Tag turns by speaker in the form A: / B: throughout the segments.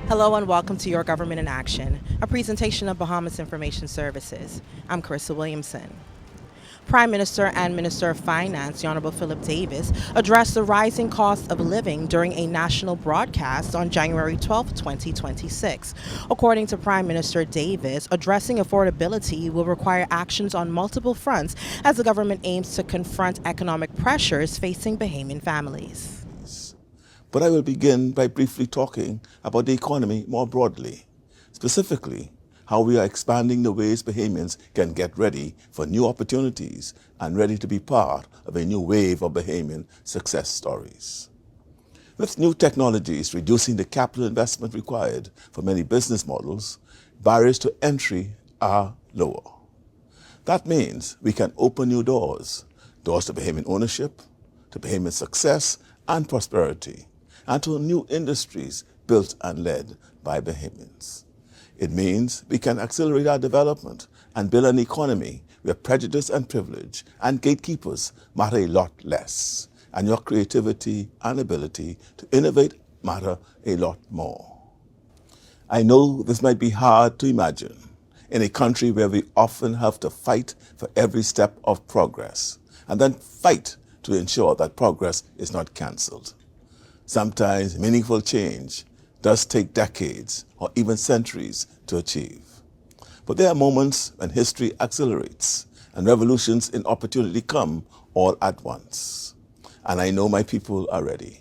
A: Hello and welcome to Your Government in Action, a presentation of Bahamas Information Services. I'm Carissa Williamson. Prime Minister and Minister of Finance, the Honorable Philip Davis, addressed the rising cost of living during a national broadcast on January 12, 2026. According to Prime Minister Davis, addressing affordability will require actions on multiple fronts as the government aims to confront economic pressures facing Bahamian families.
B: But I will begin by briefly talking about the economy more broadly, specifically how we are expanding the ways Bahamians can get ready for new opportunities and ready to be part of a new wave of Bahamian success stories. With new technologies reducing the capital investment required for many business models, barriers to entry are lower. That means we can open new doors to Bahamian ownership, to Bahamian success and prosperity, and to new industries built and led by Bahamians. It means we can accelerate our development and build an economy where prejudice and privilege and gatekeepers matter a lot less, and your creativity and ability to innovate matter a lot more. I know this might be hard to imagine in a country where we often have to fight for every step of progress, and then fight to ensure that progress is not cancelled. Sometimes meaningful change does take decades or even centuries to achieve. But there are moments when history accelerates and revolutions in opportunity come all at once. And I know my people are ready.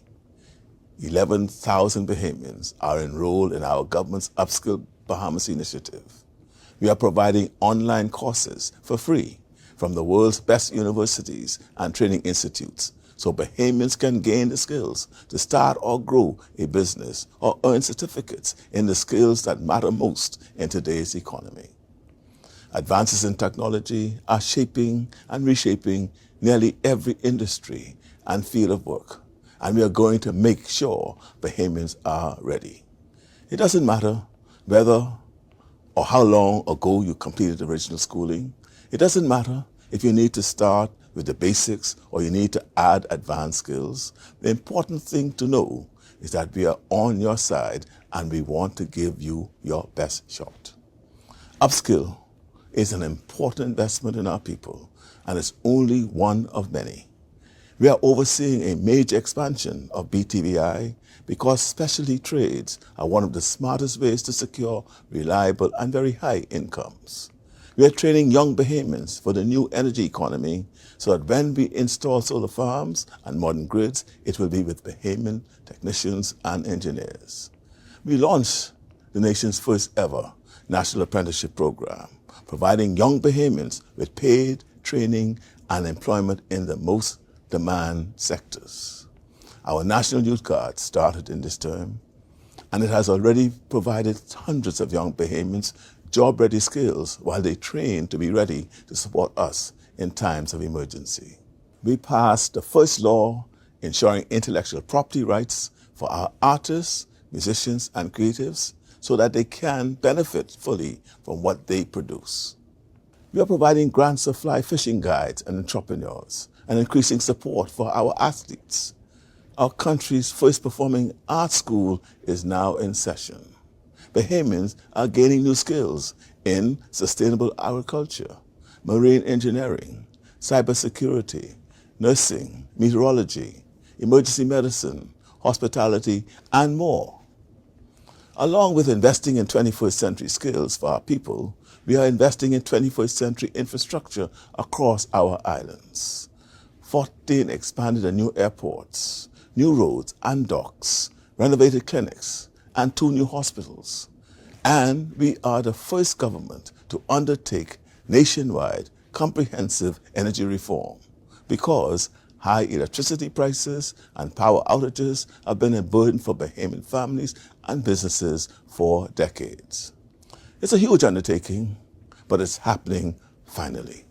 B: 11,000 Bahamians are enrolled in our government's Upskill Bahamas initiative. We are providing online courses for free from the world's best universities and training institutes, so Bahamians can gain the skills to start or grow a business or earn certificates in the skills that matter most in today's economy. Advances in technology are shaping and reshaping nearly every industry and field of work, and we are going to make sure Bahamians are ready. It doesn't matter whether or how long ago you completed original schooling. It doesn't matter if you need to start with the basics or you need to add advanced skills. The important thing to know is that we are on your side and we want to give you your best shot. Upskill is an important investment in our people, and it's only one of many. We are overseeing a major expansion of BTVI because specialty trades are one of the smartest ways to secure reliable and very high incomes. We are training young Bahamians for the new energy economy so that when we install solar farms and modern grids, it will be with Bahamian technicians and engineers. We launched the nation's first ever National Apprenticeship Program, providing young Bahamians with paid training and employment in the most demand sectors. Our National Youth Card started in this term, and it has already provided hundreds of young Bahamians job-ready skills while they train to be ready to support us in times of emergency. We passed the first law ensuring intellectual property rights for our artists, musicians, and creatives so that they can benefit fully from what they produce. We are providing grants to fly fishing guides and entrepreneurs and increasing support for our athletes. Our country's first performing arts school is now in session. Bahamians are gaining new skills in sustainable agriculture, marine engineering, cybersecurity, nursing, meteorology, emergency medicine, hospitality, and more. Along with investing in 21st century skills for our people, we are investing in 21st century infrastructure across our islands. 14 expanded and new airports, new roads and docks, renovated clinics, and 2 new hospitals. And we are the first government to undertake nationwide comprehensive energy reform because high electricity prices and power outages have been a burden for Bahamian families and businesses for decades. It's a huge undertaking, but it's happening finally.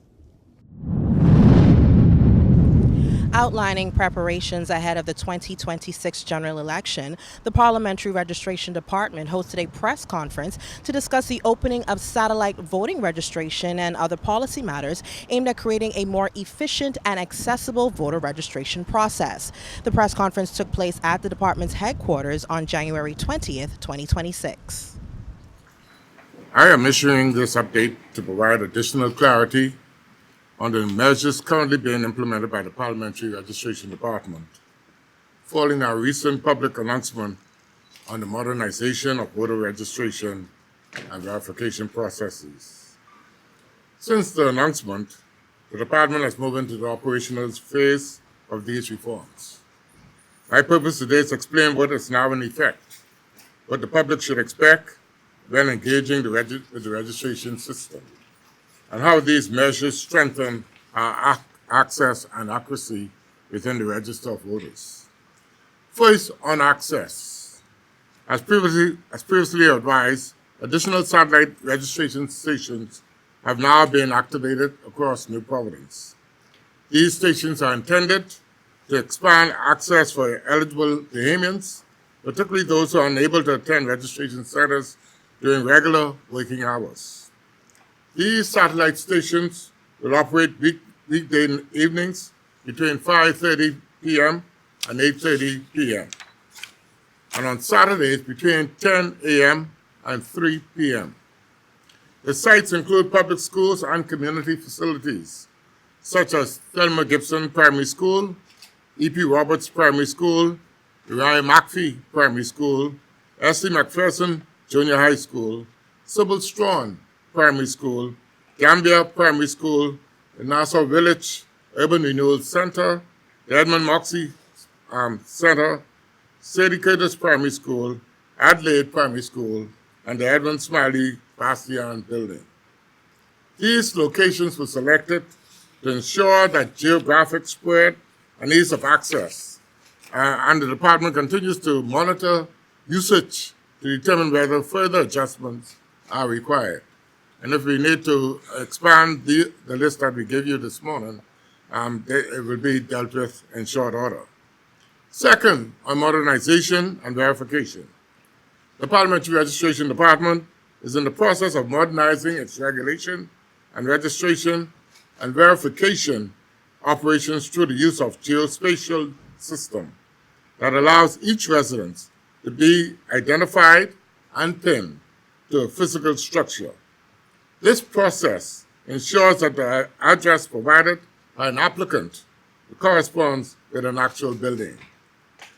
A: Outlining preparations ahead of the 2026 general election, the Parliamentary Registration Department hosted a press conference to discuss the opening of satellite voting registration and other policy matters aimed at creating a more efficient and accessible voter registration process. The press conference took place at the department's headquarters on January 20th, 2026.
C: I am issuing this update to provide additional clarity on the measures currently being implemented by the Parliamentary Registration Department, following our recent public announcement on the modernization of voter registration and verification processes. Since the announcement, the department has moved into the operational phase of these reforms. My purpose today is to explain what is now in effect, what the public should expect when engaging with the registration system, and how these measures strengthen our access and accuracy within the register of voters. First, on access. As previously advised, additional satellite registration stations have now been activated across New Providence. These stations are intended to expand access for eligible Bahamians, particularly those who are unable to attend registration centers during regular working hours. These satellite stations will operate weekday evenings between 5:30 p.m. and 8:30 p.m. and on Saturdays between 10 a.m. and 3 p.m. The sites include public schools and community facilities, such as Thelma Gibson Primary School, E.P. Roberts Primary School, Uriah McPhee Primary School, S.C. McPherson Junior High School, Sybil Strawn Primary School, Gambia Primary School, the Nassau Village Urban Renewal Center, the Edmund Moxie Center, Sadie Curtis Primary School, Adelaide Primary School, and the Edmund Smiley Bastian Building. These locations were selected to ensure that geographic spread and ease of access, and the department continues to monitor usage to determine whether further adjustments are required. And if we need to expand the list that we gave you this morning, it will be dealt with in short order. Second, on modernization and verification. The Parliamentary Registration Department is in the process of modernizing its regulation and registration and verification operations through the use of geospatial system that allows each resident to be identified and pinned to a physical structure. This process ensures that the address provided by an applicant corresponds with an actual building.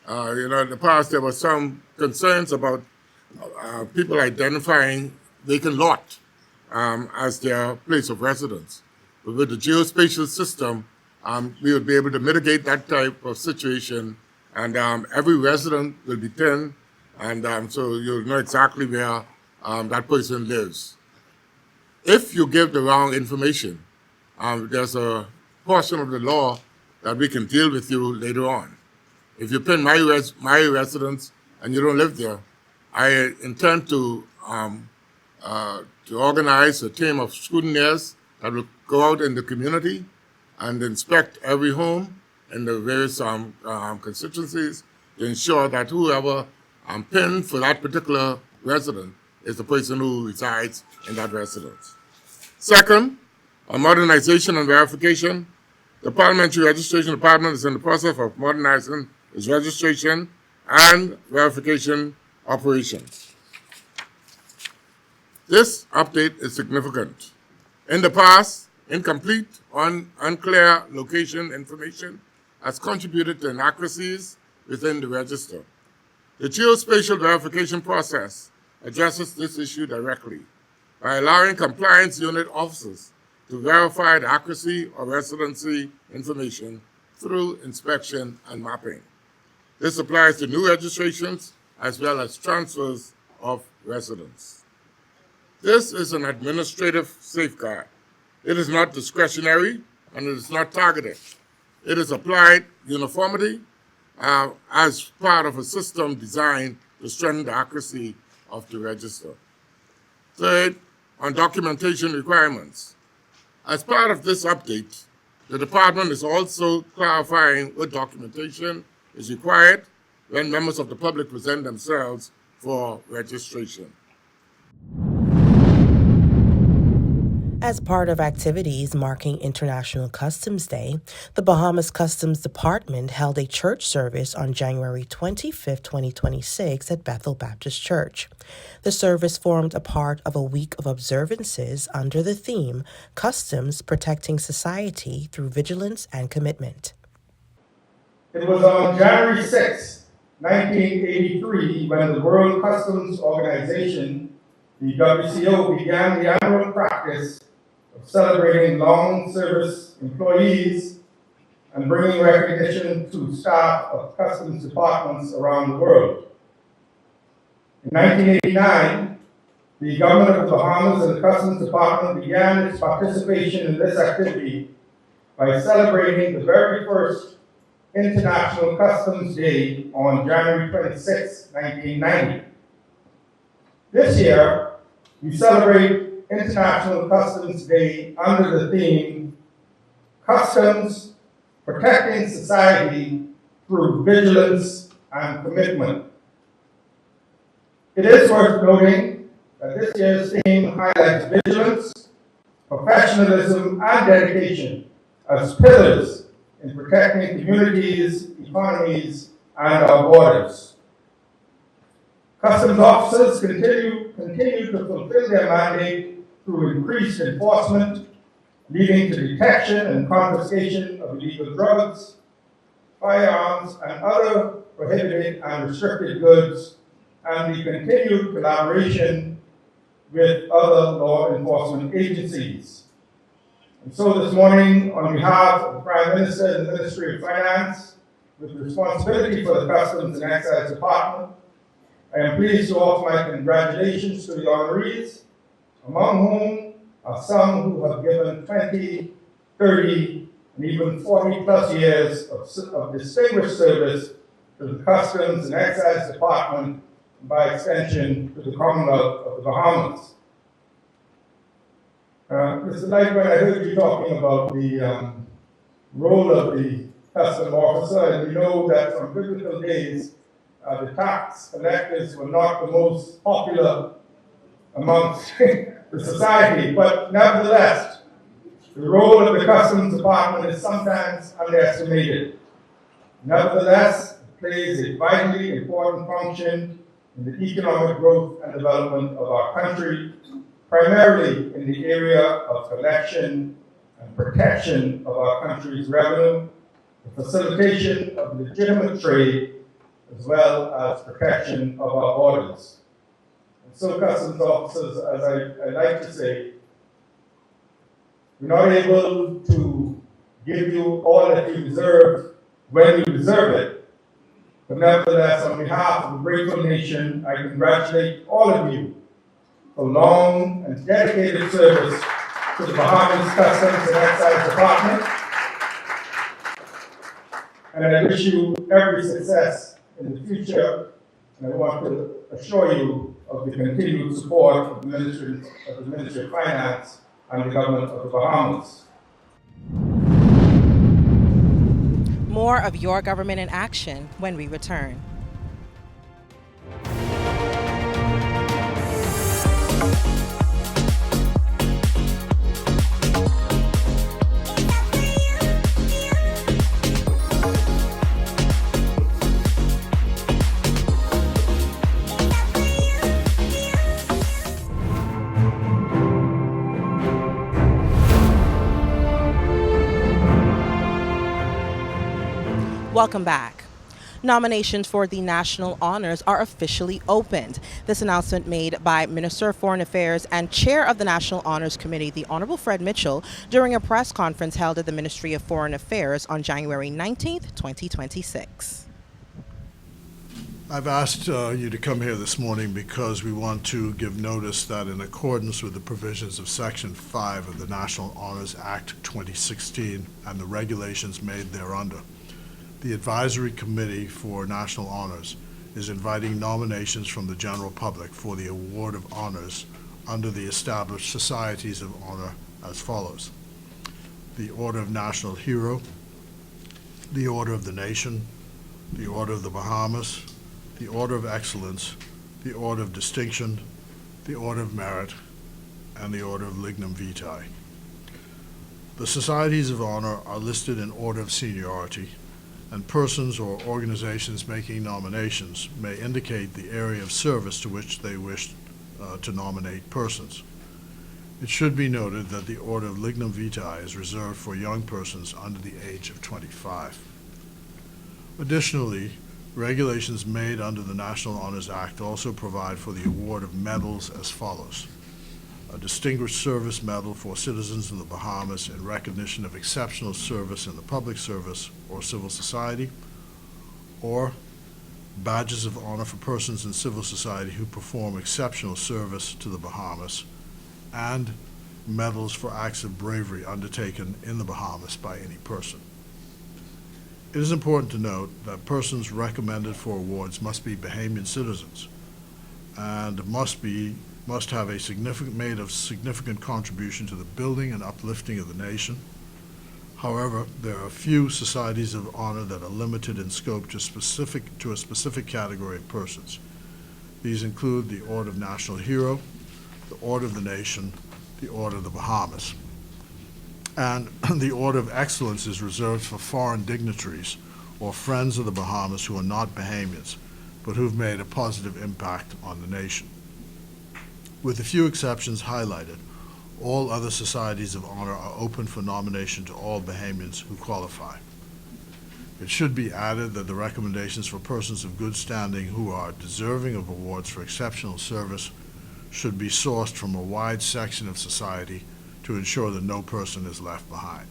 C: In the past, there were some concerns about people identifying vacant lot as their place of residence. But with the geospatial system, we would be able to mitigate that type of situation, and every resident will be pinned, and so you'll know exactly where that person lives. If you give the wrong information, there's a portion of the law that we can deal with you later on. If you pin my residence and you don't live there, I intend to organize a team of scrutineers that will go out in the community and inspect every home in the various constituencies to ensure that whoever pinned for that particular resident is the person who resides in that residence. Second, on modernization and verification, the Parliamentary Registration Department is in the process of modernizing its registration and verification operations. This update is significant. In the past, incomplete or unclear location information has contributed to inaccuracies within the register. The geospatial verification process addresses this issue directly by allowing compliance unit officers to verify the accuracy of residency information through inspection and mapping. This applies to new registrations as well as transfers of residents. This is an administrative safeguard. It is not discretionary and it is not targeted. It is applied uniformity as part of a system designed to strengthen the accuracy of the register. Third, on documentation requirements. As part of this update, The department is also clarifying what documentation is required when members of the public present themselves for registration.
A: As part of activities marking International Customs Day, the Bahamas Customs Department held a church service on January 25, 2026 at Bethel Baptist Church. The service formed a part of a week of observances under the theme Customs Protecting Society Through Vigilance and Commitment.
D: It was on January 6, 1983, when the World Customs Organization, the WCO, began the annual practice of celebrating long service employees and bringing recognition to staff of customs departments around the world. In 1989, the government of the Bahamas and the Customs Department began its participation in this activity by celebrating the very first International Customs Day on January 26, 1990. This year, we celebrate International Customs Day under the theme, Customs Protecting Society Through Vigilance and Commitment. It is worth noting that this year's theme highlights vigilance, professionalism, and dedication as pillars in protecting communities, economies, and our borders. Customs officers continue to fulfill their mandate through increased enforcement, leading to detection and confiscation of illegal drugs, firearms, and other prohibited and restricted goods, and the continued collaboration with other law enforcement agencies. And so this morning, on behalf of the Prime Minister and the Ministry of Finance, with responsibility for the Customs and Excise Department, I am pleased to offer my congratulations to the honorees, among whom are some who have given 20, 30, and even 40 plus years of distinguished service to the Customs and Excise Department, and by extension to the Commonwealth of the Bahamas. Mr. Knight, when I heard you talking about the role of the customs officer, and we know that from biblical days, the tax collectors were not the most popular amongst the society, but nevertheless, the role of the Customs Department is sometimes underestimated. Nevertheless, it plays a vitally important function in the economic growth and development of our country, primarily in the area of collection and protection of our country's revenue, the facilitation of legitimate trade, as well as protection of our borders. And so, customs officers, as I like to say, we're not able to give you all that you deserve when you deserve it. But nevertheless, on behalf of the grateful nation, I congratulate all of you for long and dedicated service to the Bahamas Customs and Excise Department. And I wish you every success in the future, and I want to assure you of the continued support of the Ministry of Finance and the Government of the Bahamas.
A: More of Your Government in Action when we return. Welcome back. Nominations for the National Honors are officially opened. This announcement made by Minister of Foreign Affairs and Chair of the National Honors Committee, the Honorable Fred Mitchell, during a press conference held at the Ministry of Foreign Affairs on January 19th, 2026.
E: I've asked you to come here this morning because we want to give notice that in accordance with the provisions of Section 5 of the National Honors Act 2016 and the regulations made thereunder, the Advisory Committee for National Honors is inviting nominations from the general public for the award of honors under the established societies of honor as follows. the Order of National Hero, the Order of the Nation, the Order of the Bahamas, the Order of Excellence, the Order of Distinction, the Order of Merit, and the Order of Lignum Vitae. The Societies of Honor are listed in order of seniority, and persons or organizations making nominations may indicate the area of service to which they wish to nominate persons. It should be noted that the Order of Lignum Vitae is reserved for young persons under the age of 25. Additionally, regulations made under the National Honors Act also provide for the award of medals as follows: a Distinguished Service Medal for citizens of the Bahamas in recognition of exceptional service in the public service or civil society, or Badges of Honor for persons in civil society who perform exceptional service to the Bahamas, and medals for acts of bravery undertaken in the Bahamas by any person. It is important to note that persons recommended for awards must be Bahamian citizens and must have made a significant contribution to the building and uplifting of the nation. However, there are few societies of honor that are limited in scope to a specific category of persons. These include the Order of National Hero, the Order of the Nation, the Order of the Bahamas. And the Order of Excellence is reserved for foreign dignitaries or friends of the Bahamas who are not Bahamians, but who've made a positive impact on the nation. With a few exceptions highlighted, all other societies of honor are open for nomination to all Bahamians who qualify. It should be added that the recommendations for persons of good standing who are deserving of awards for exceptional service should be sourced from a wide section of society to ensure that no person is left behind.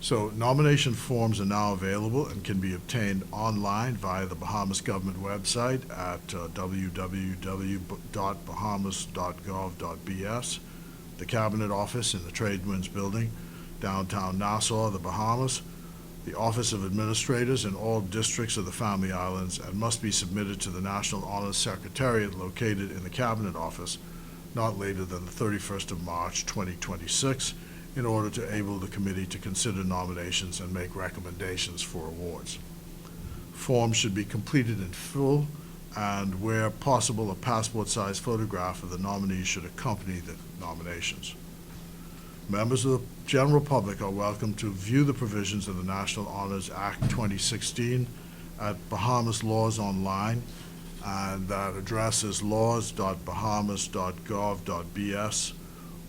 E: So nomination forms are now available and can be obtained online via the Bahamas government website at www.bahamas.gov.bs, the Cabinet Office in the Tradewinds Building, downtown Nassau, the Bahamas, the Office of Administrators in all districts of the Family Islands, and must be submitted to the National Honors Secretariat located in the Cabinet Office not later than the 31st of March 2026 in order to enable the committee to consider nominations and make recommendations for awards. Forms should be completed in full, and where possible, a passport-sized photograph of the nominee should accompany the nominations. Members of the general public are welcome to view the provisions of the National Honors Act 2016 at Bahamas Laws Online, and that address is laws.bahamas.gov.bs,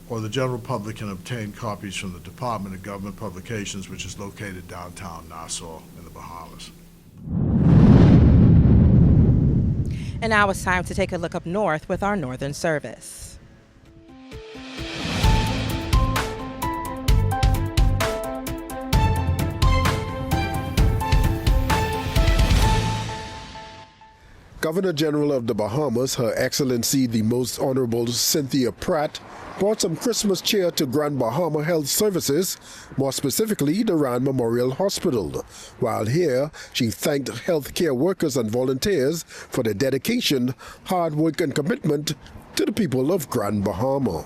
E: or the general public can obtain copies from the Department of Government Publications, which is located downtown Nassau in the Bahamas.
A: And now it's time to take a look up north with our northern service.
F: Governor General of the Bahamas, Her Excellency the Most Honorable Cynthia Pratt, brought some Christmas cheer to Grand Bahama Health Services, more specifically the Rand Memorial Hospital. While here, she thanked healthcare workers and volunteers for their dedication, hard work and commitment to the people of Grand Bahama.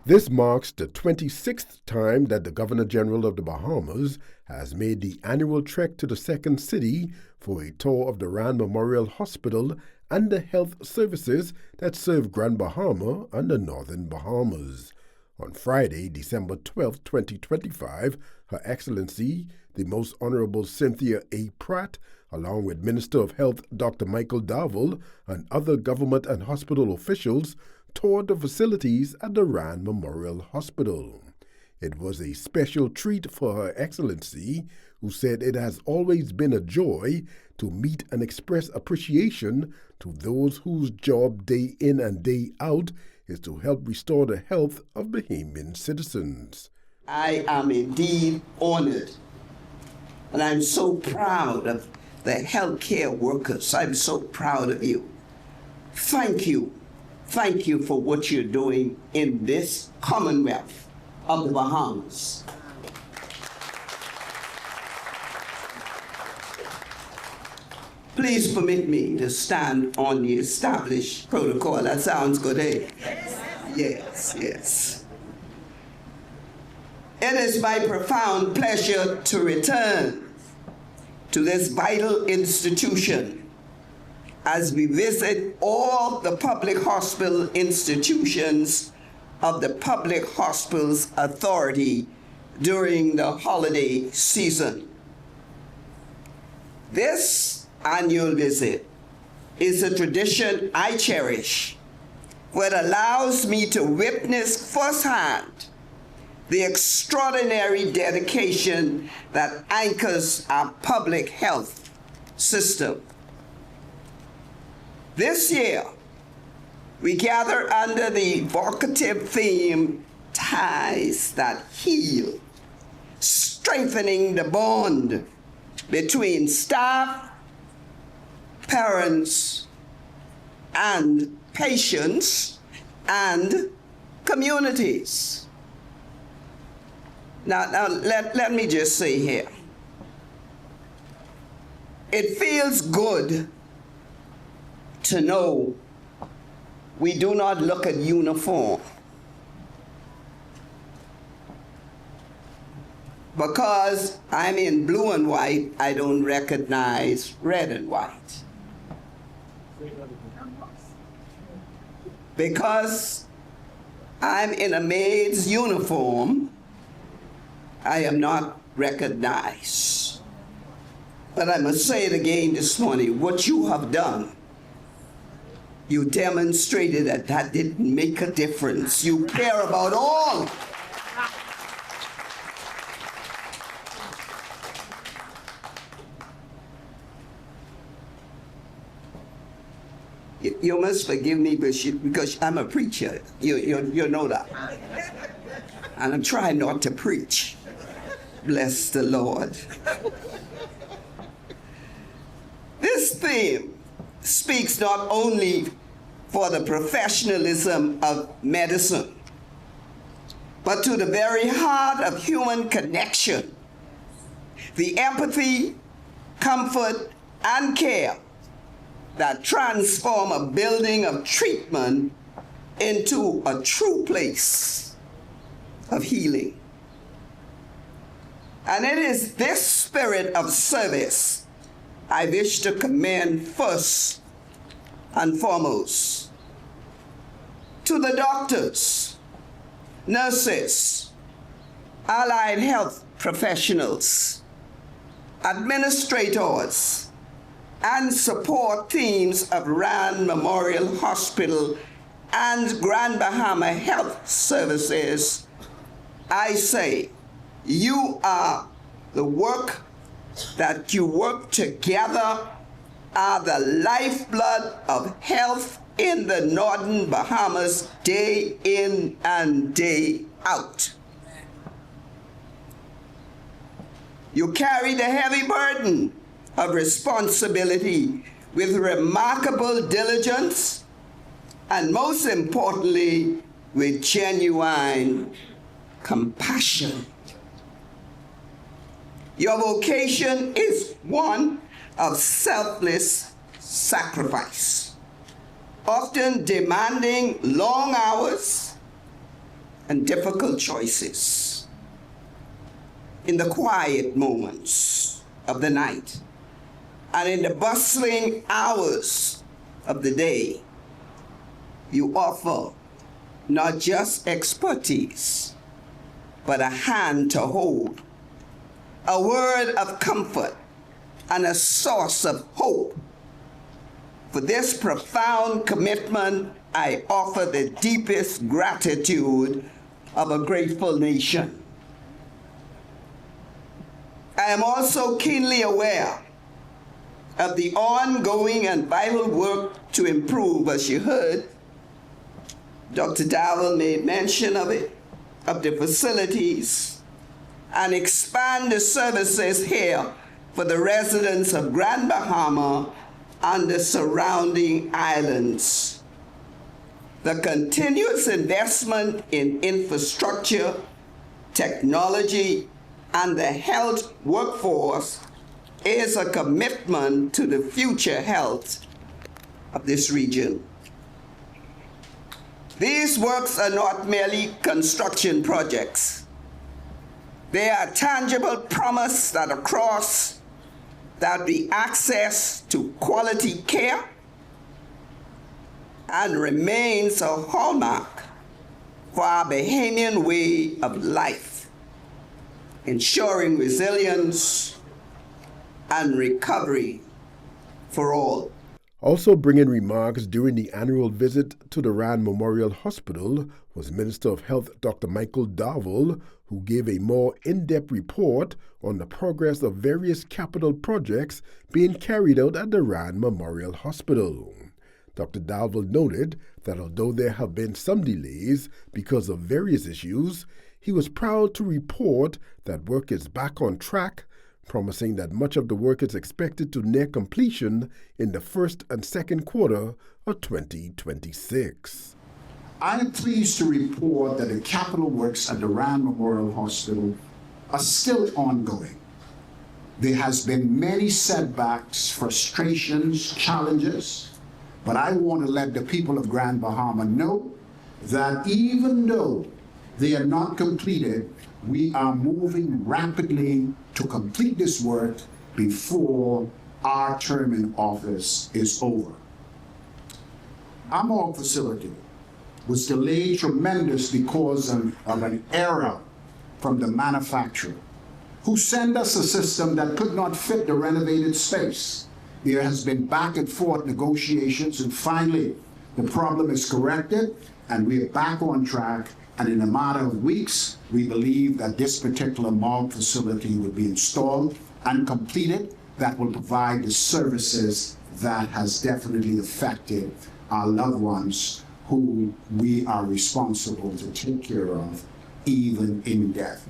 F: This marks the 26th time that the Governor General of the Bahamas has made the annual trek to the second city for a tour of the Rand Memorial Hospital and the health services that serve Grand Bahama and the Northern Bahamas. On Friday, December 12, 2025, Her Excellency, the Most Honorable Cynthia A. Pratt, along with Minister of Health Dr. Michael Darville and other government and hospital officials, toured the facilities at the Rand Memorial Hospital. It was a special treat for Her Excellency, who said it has always been a joy to meet and express appreciation to those whose job day in and day out is to help restore the health of Bahamian citizens.
G: I am indeed honored, and I'm so proud of the healthcare workers. I'm so proud of you. Thank you. Thank you for what you're doing in this Commonwealth of the Bahamas. Please permit me to stand on the established protocol. That sounds good, eh? Yes, yes. It is my profound pleasure to return to this vital institution as we visit all the public hospital institutions of the Public Hospitals Authority during the holiday season. This annual visit is a tradition I cherish, for it allows me to witness firsthand the extraordinary dedication that anchors our public health system. This year, we gather under the evocative theme, Ties That Heal, strengthening the bond between staff, parents, and patients, and communities. Now let me just say here, it feels good to know we do not look at uniform, because I'm in blue and white, I don't recognize red and white. Because I'm in a maid's uniform, I am not recognized. But I must say it again this morning, what you have done, you demonstrated that that didn't make a difference. You care about all. You must forgive me, because I'm a preacher. You know that. And I'm trying not to preach. Bless the Lord. This theme speaks not only for the professionalism of medicine, but to the very heart of human connection, the empathy, comfort, and care that transform a building of treatment into a true place of healing. And it is this spirit of service I wish to commend first and foremost to the doctors, nurses, allied health professionals, administrators, and support teams of Rand Memorial Hospital and Grand Bahama Health Services. I say, you are the work that you work together are the lifeblood of health in the Northern Bahamas, day in and day out. You carry the heavy burden of responsibility with remarkable diligence, and most importantly, with genuine compassion. Your vocation is one of selfless sacrifice, often demanding long hours and difficult choices. In the quiet moments of the night and in the bustling hours of the day, you offer not just expertise, but a hand to hold, a word of comfort, and a source of hope. For this profound commitment, I offer the deepest gratitude of a grateful nation. I am also keenly aware of the ongoing and vital work to improve, as you heard, Dr. Dowell made mention of it, of the facilities, and expand the services here for the residents of Grand Bahama and the surrounding islands. The continuous investment in infrastructure, technology, and the health workforce is a commitment to the future health of this region. These works are not merely construction projects. They are a tangible promise that across that be access to quality care and remains a hallmark for our Bahamian way of life, ensuring resilience and recovery for all.
F: Also bringing remarks during the annual visit to the Rand Memorial Hospital was Minister of Health Dr. Michael Darville, who gave a more in-depth report on the progress of various capital projects being carried out at the Rand Memorial Hospital. Dr. Darville noted that although there have been some delays because of various issues, he was proud to report that work is back on track, promising that much of the work is expected to near completion in the first and second quarter of 2026.
H: I am pleased to report that the capital works at the Rand Memorial Hospital are still ongoing. There has been many setbacks, frustrations, challenges, but I want to let the people of Grand Bahama know that even though they are not completed, we are moving rapidly to complete this work before our term in office is over. Our morgue facility was delayed tremendous because of an error from the manufacturer, who sent us a system that could not fit the renovated space. There has been back and forth negotiations, and finally the problem is corrected and we are back on track. And in a matter of weeks, we believe that this particular morgue facility will be installed and completed that will provide the services that has definitely affected our loved ones who we are responsible to take care of, even in death.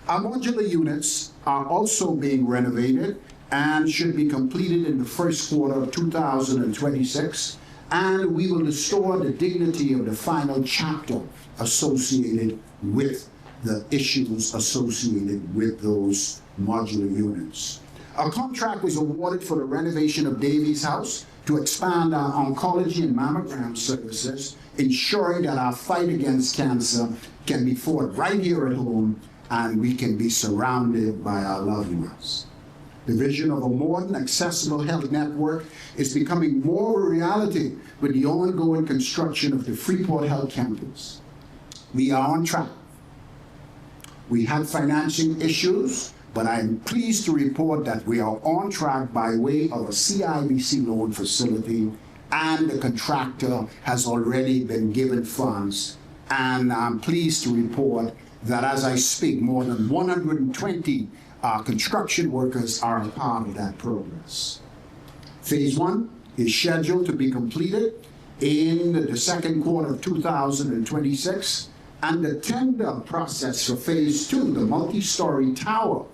H: Our modular units are also being renovated and should be completed in the first quarter of 2026, and we will restore the dignity of the final chapter associated with the issues associated with those modular units. A contract was awarded for the renovation of Davies House to expand our oncology and mammogram services, ensuring that our fight against cancer can be fought right here at home and we can be surrounded by our loved ones. The vision of a modern, accessible health network is becoming more a reality with the ongoing construction of the Freeport Health Campus. We are on track. We had financing issues, but I am pleased to report that we are on track by way of a CIBC loan facility, and the contractor has already been given funds. And I'm pleased to report that as I speak, more than 120 construction workers are a part of that progress. Phase 1 is scheduled to be completed in the second quarter of 2026, and the tender process for Phase 2, the multi-story tower,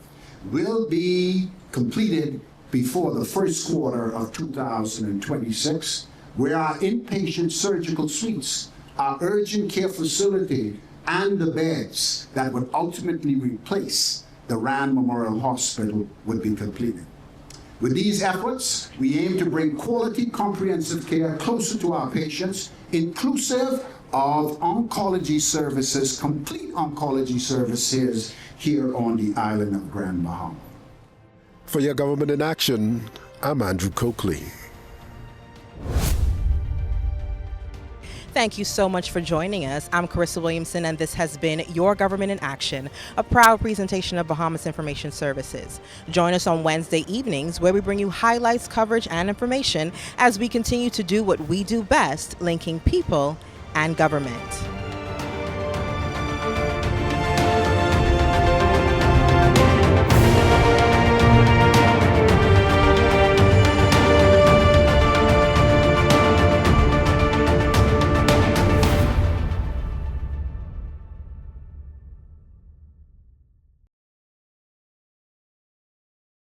H: will be completed before the first quarter of 2026, where our inpatient surgical suites, our urgent care facility, and the beds that would ultimately replace the Rand Memorial Hospital would be completed. With these efforts, we aim to bring quality, comprehensive care closer to our patients, inclusive of oncology services, complete oncology services here on the island of Grand Bahama.
F: For Your Government in Action, I'm Andrew Coakley.
A: Thank you so much for joining us. I'm Carissa Williamson, and this has been Your Government in Action, a proud presentation of Bahamas Information Services. Join us on Wednesday evenings, where we bring you highlights, coverage, and information as we continue to do what we do best, linking people and government.